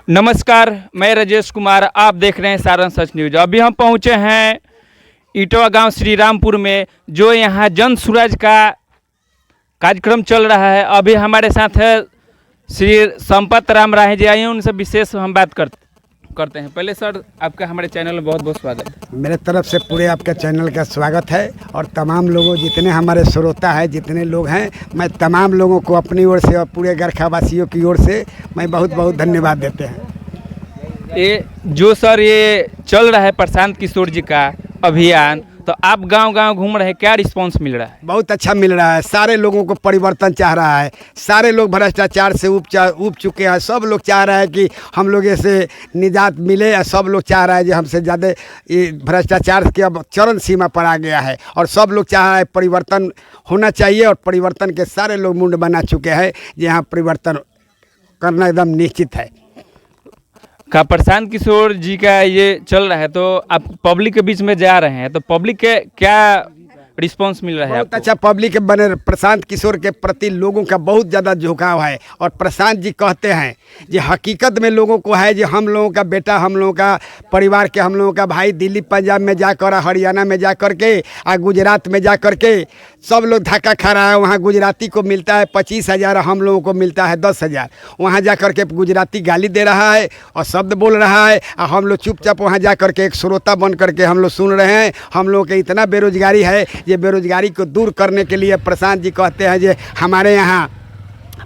नमस्कार, मैं राजेश कुमार। आप देख रहे हैं सारण सच न्यूज। अभी हम पहुंचे हैं इटवा गांव श्री रामपुर में, जो यहां जन सूरज का कार्यक्रम चल रहा है। अभी हमारे साथ है श्री संपत राम राय जी, आइए उनसे विशेष हम बात करते हैं। पहले सर, आपका हमारे चैनल में बहुत बहुत स्वागत है। मेरे तरफ से पूरे आपके चैनल का स्वागत है और तमाम लोगों, जितने हमारे श्रोता हैं, जितने लोग हैं, मैं तमाम लोगों को अपनी ओर से और पूरे गरखावासियों की ओर से मैं बहुत बहुत धन्यवाद देते हैं। ये जो सर ये चल रहा है प्रशांत किशोर जी का अभियान, तो आप गांव-गांव घूम रहे हैं, क्या रिस्पांस मिल रहा है? बहुत अच्छा मिल रहा है। सारे लोगों को परिवर्तन चाह रहा है। सारे लोग भ्रष्टाचार से उब चुके हैं। सब लोग चाह रहा है कि हम लोग ऐसे निजात मिले। सब लोग चाह रहा है कि हमसे ज़्यादा ये भ्रष्टाचार के अब चरम सीमा पर आ गया है और सब लोग चाह रहा है परिवर्तन होना चाहिए और परिवर्तन के सारे लोग मुंड बना चुके हैं। यहाँ परिवर्तन करना एकदम निश्चित है। का प्रशांत किशोर जी का ये चल रहा है, तो आप पब्लिक के बीच में जा रहे हैं, तो पब्लिक के क्या रिस्पांस मिल रहा है? बहुत अच्छा पब्लिक के बने। प्रशांत किशोर के प्रति लोगों का बहुत ज़्यादा झुकाव है और प्रशांत जी कहते हैं कि हकीकत में लोगों को है जो हम लोगों का बेटा, हम लोगों का परिवार के, हम लोगों का भाई दिल्ली पंजाब में जाकर, हरियाणा में जा कर के, गुजरात में जा कर के सब लोग धक्का खा रहा है। वहाँ गुजराती को मिलता है 25,000, हम लोगों को मिलता है 10,000। वहाँ जा कर के गुजराती गाली दे रहा है और शब्द बोल रहा है और हम लोग चुपचाप वहाँ जा कर के एक श्रोता बन करके हम लोग सुन रहे हैं। हम लोगों के इतना बेरोजगारी है, ये बेरोजगारी को दूर करने के लिए प्रशांत जी कहते हैं कि हमारे यहाँ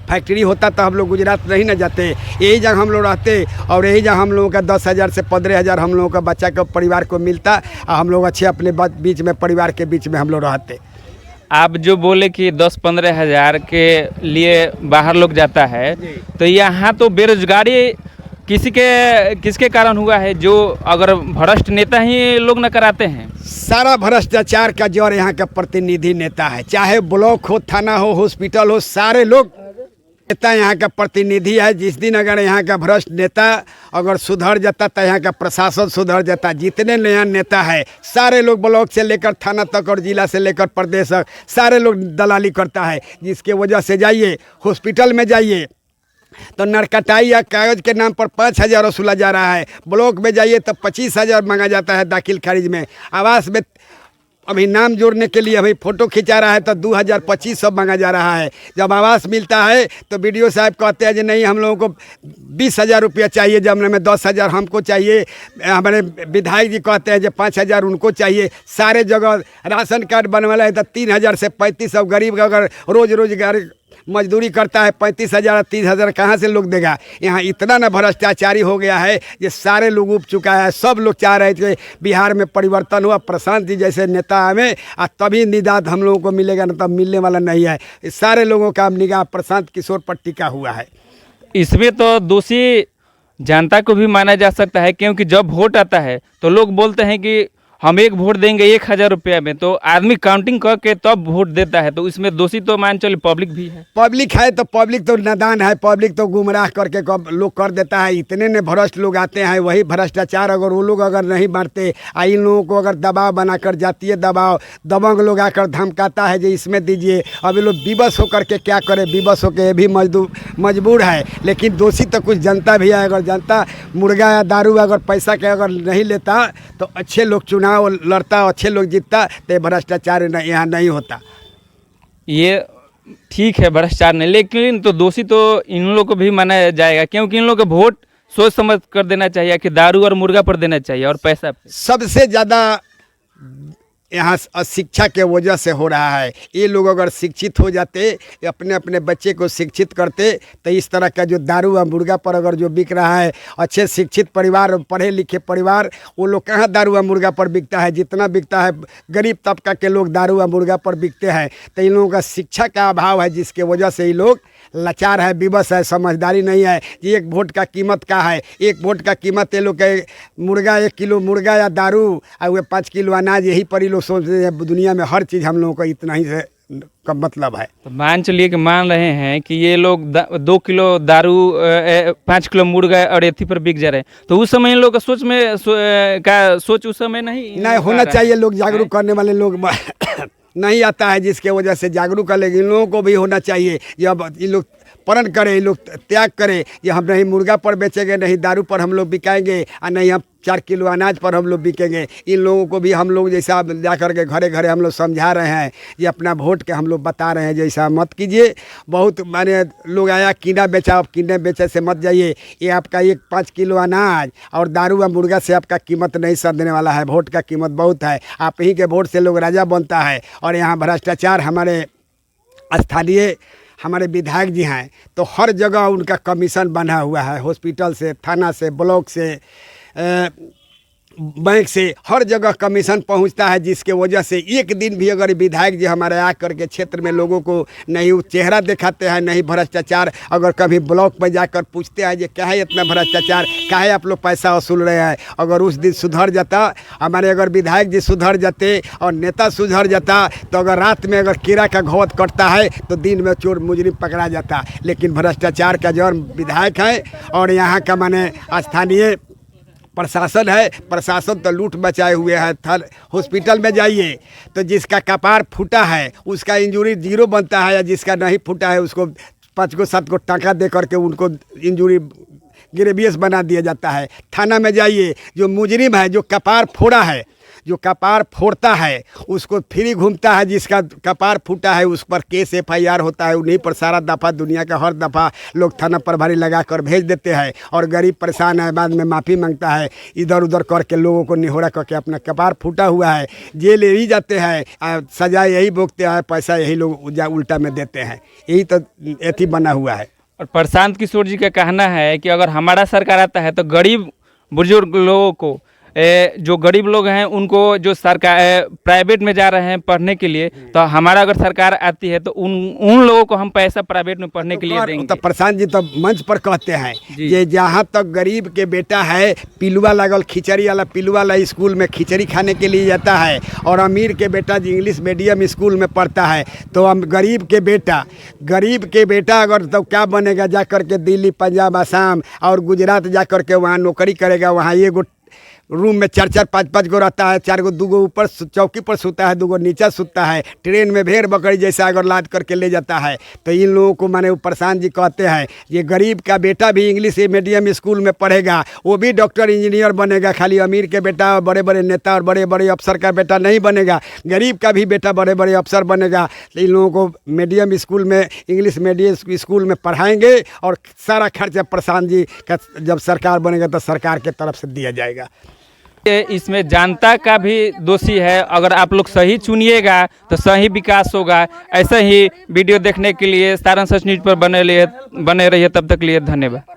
फैक्ट्री होता तो हम लोग गुजरात नहीं न जाते, यही जगह हम लोग रहते और यही जगह हम लोगों का 10,000 से 15,000 हम लोगों का बच्चा का परिवार को मिलता और हम लोग अच्छे अपने बीच में, परिवार के बीच में हम लोग रहते। आप जो बोले कि 10-15 हज़ार के लिए बाहर लोग जाता है, तो यहाँ तो बेरोजगारी किसके कारण हुआ है? जो अगर भ्रष्ट नेता ही लोग न कराते हैं। सारा भ्रष्टाचार का जड़ यहाँ का प्रतिनिधि नेता है। चाहे ब्लॉक हो, थाना हो, हॉस्पिटल हो, सारे लोग नेता यहाँ का प्रतिनिधि है। जिस दिन अगर यहाँ का भ्रष्ट नेता अगर सुधर जाता तो यहाँ का प्रशासन सुधर जाता। जितने नया नेता है सारे लोग ब्लॉक से लेकर थाना तक और जिला से लेकर प्रदेश तक सारे लोग दलाली करता है। जिसके वजह से जाइए हॉस्पिटल में जाइए तो नरकटाई या कागज़ के नाम पर 5,000 वसूला जा रहा है। ब्लॉक में जाइए तो 25,000 मांगा जाता है दाखिल खारिज में। आवास में अभी नाम जोड़ने के लिए अभी फ़ोटो खिंचा रहा है तो 2,000-25,000 मांगा जा रहा है। जब आवास मिलता है तो बीडीओ साहब कहते हैं कि नहीं, हम लोगों को 20,000 रुपया चाहिए, जमने में 10,000 हमको चाहिए। हमारे विधायक जी कहते हैं कि 5,000 उनको चाहिए। सारे जगह राशन कार्ड बनवाना है तो 3,000 से 35,000। गरीब अगर रोज़गार मजदूरी करता है 35,000 30,000 कहाँ से लोग देगा? यहाँ इतना ना भ्रष्टाचारी हो गया है, ये सारे लोग उब चुका है। सब लोग चाह रहे थे बिहार में परिवर्तन हुआ, प्रशांत जी जैसे नेता हमें तभी निजात हम लोगों को मिलेगा, न तब मिलने वाला नहीं है। सारे लोगों का निगाह प्रशांत किशोर पर टिका हुआ है। इसमें तो दोषी जनता को भी माना जा सकता है, क्योंकि जब वोट आता है तो लोग बोलते हैं कि हम एक वोट देंगे 1,000 रुपया में, तो आदमी काउंटिंग करके तब वोट देता है। तो इसमें दोषी तो मान चलिए पब्लिक भी है। पब्लिक है तो पब्लिक तो नादान है, पब्लिक तो गुमराह करके लोग कर देता है। इतने ने भ्रष्ट लोग आते हैं, वही भ्रष्टाचार अगर वो लोग अगर नहीं बांटते, इन लोगों को अगर दबाव बनाकर, जातीय दबाव, दबंग लोग आकर धमकाता है जो इसमें दीजिए। अभी लोग विवश होकर के क्या करे? विवश होकर ये भी मजबूर है। लेकिन दोषी तो कुछ जनता भी है। अगर जनता मुर्गा या दारू अगर पैसा के अगर नहीं लेता तो अच्छे लोग चुनाव लड़ता, अच्छे लोग जीतता, तो भ्रष्टाचार यहाँ नहीं होता। ये ठीक है भ्रष्टाचार नहीं, लेकिन तो दोषी तो इन लोगों को भी माना जाएगा, क्योंकि इन लोगों को वोट सोच समझ कर देना चाहिए कि दारू और मुर्गा पर देना चाहिए और पैसा पे। सबसे ज़्यादा यहाँ अशिक्षा के वजह से हो रहा है। ये लोग अगर शिक्षित हो जाते, अपने अपने बच्चे को शिक्षित करते, तो इस तरह का जो दारू और मुर्गा पर अगर जो बिक रहा है, अच्छे शिक्षित परिवार, पढ़े लिखे परिवार, वो लोग कहाँ दारू और मुर्गा पर बिकता है? जितना बिकता है गरीब तबका के लोग दारू और मुर्गा पर बिकते हैं। तो इन लोगों का शिक्षा का अभाव है, जिसके वजह से ये लोग लाचार है, विवश है, समझदारी नहीं है कि एक वोट का कीमत क्या है। एक वोट का कीमत ये लोग के मुर्गा, 1 किलो मुर्गा या दारू और वे 5 किलो अनाज, यही पर ही लोग सोचते हैं। दुनिया में हर चीज़ हम लोगों को इतना ही से का मतलब है। तो मान चलिए कि मान रहे हैं कि ये लोग 2 किलो दारू 5 किलो मुर्गा और एथी पर बिक जा रहे हैं, तो उस समय इन लोग का सोच उस समय नहीं होना चाहिए। लोग जागरूक करने वाले लोग नहीं आता है, जिसके वजह से जागरूक कर। लेकिन इन लोगों को भी होना चाहिए। जब ये लोग समर्पण करें, ये लोग त्याग करें कि हम नहीं मुर्गा पर बेचेंगे, नहीं दारू पर हम लोग बिकाएंगे और नहीं हम 4 किलो अनाज पर हम लोग बिकेंगे। इन लोगों को भी हम लोग जैसा जा कर के घरे घरे हम लोग समझा रहे हैं, ये अपना वोट के हम लोग बता रहे हैं जैसा मत कीजिए। बहुत माने लोग आया कीड़ा बेचा, अब कीड़े बेचे से मत जाइए। ये आपका 5 किलो अनाज और दारू व मुर्गा से आपका कीमत नहीं सधने वाला है। वोट का कीमत बहुत है, आप ही के वोट से लोग राजा बनता है। और यहाँ भ्रष्टाचार हमारे स्थानीय हमारे विधायक जी हैं तो हर जगह उनका कमीशन बना हुआ है, हॉस्पिटल से, थाना से, ब्लॉक से, बैंक से, हर जगह कमीशन पहुंचता है, जिसके वजह से एक दिन भी अगर विधायक जी हमारे आ करके क्षेत्र में लोगों को नहीं वो चेहरा दिखाते हैं, नहीं भ्रष्टाचार, अगर कभी ब्लॉक में जाकर पूछते हैं कि क्या है इतना भ्रष्टाचार, क्या है आप लोग पैसा वसूल रहे हैं, अगर उस दिन सुधर जाता, हमारे अगर विधायक जी सुधर जाते और नेता सुधर जाता तो अगर रात में अगर कीड़ा का घौत कटता है तो दिन में चोर मुजरिम पकड़ा जाता। लेकिन भ्रष्टाचार का जो विधायक है और यहाँ का माने स्थानीय प्रशासन है, प्रशासन तो लूट बचाए हुए है। हॉस्पिटल में जाइए तो जिसका कपार फूटा है उसका इंजरी 0 बनता है, या जिसका नहीं फूटा है उसको 5 को 7 को टाका दे करके उनको इंजरी ग्रेवियस बना दिया जाता है। थाना में जाइए, जो मुजरिम है, जो कपार फोड़ा है, जो कपार फोड़ता है उसको फ्री घूमता है, जिसका कपार फूटा है उस पर केस FIR होता है, उन्हीं पर सारा दफ़ा, दुनिया का हर दफ़ा लोग थाना प्रभारी लगा कर भेज देते हैं। और गरीब परेशान है, बाद में माफ़ी मांगता है, इधर उधर करके लोगों को निहोरा करके अपना कपार फूटा हुआ है जेल यही जाते हैं, सजा यही भोगते हैं, पैसा यही लोग उल्टा में देते हैं। यही तो एथी बना हुआ है। और प्रशांत किशोर जी का कहना है कि अगर हमारा सरकार आता है तो गरीब बुजुर्ग लोगों को, जो गरीब लोग हैं उनको, जो सरकार प्राइवेट में जा रहे हैं पढ़ने के लिए, तो हमारा अगर सरकार आती है तो उन लोगों को हम पैसा प्राइवेट में पढ़ने के लिए देंगे। तो प्रशांत जी तो मंच पर कहते हैं ये जहाँ तक गरीब के बेटा है, पिलुआ लगल खिचड़ी वाला, पिलुआ वाला स्कूल में खिचड़ी खाने के लिए जाता है, और अमीर के बेटा जो इंग्लिश मीडियम स्कूल में पढ़ता है, तो हम गरीब के बेटा अगर तो क्या बनेगा, जा कर के दिल्ली, पंजाब, आसाम और गुजरात जा कर के वहाँ नौकरी करेगा। वहाँ ये रूम में 4-4 5-5 गो रहता है, 4 गो, 2 गो ऊपर चौकी पर सोता है, 2 गो नीचा सोता है। ट्रेन में भेड़ बकरी जैसा अगर लाद करके ले जाता है, तो इन लोगों को माने प्रशांत जी कहते हैं ये गरीब का बेटा भी इंग्लिश मीडियम स्कूल में पढ़ेगा, वो भी डॉक्टर इंजीनियर बनेगा। खाली अमीर के बेटा और बड़े बड़े नेता और बड़े बड़े अफसर का बेटा नहीं बनेगा, गरीब का भी बेटा बड़े बड़े अफसर बनेगा। इन लोगों को मीडियम स्कूल में, इंग्लिश मीडियम स्कूल में पढ़ाएंगे और सारा खर्चा प्रशांत जी का जब सरकार बनेगा तो सरकार के तरफ से दिया जाएगा। इसमें जनता का भी दोषी है, अगर आप लोग सही चुनिएगा तो सही विकास होगा। ऐसा ही वीडियो देखने के लिए सारण सच न्यूज़ पर बने रहिए। तब तक लिए धन्यवाद।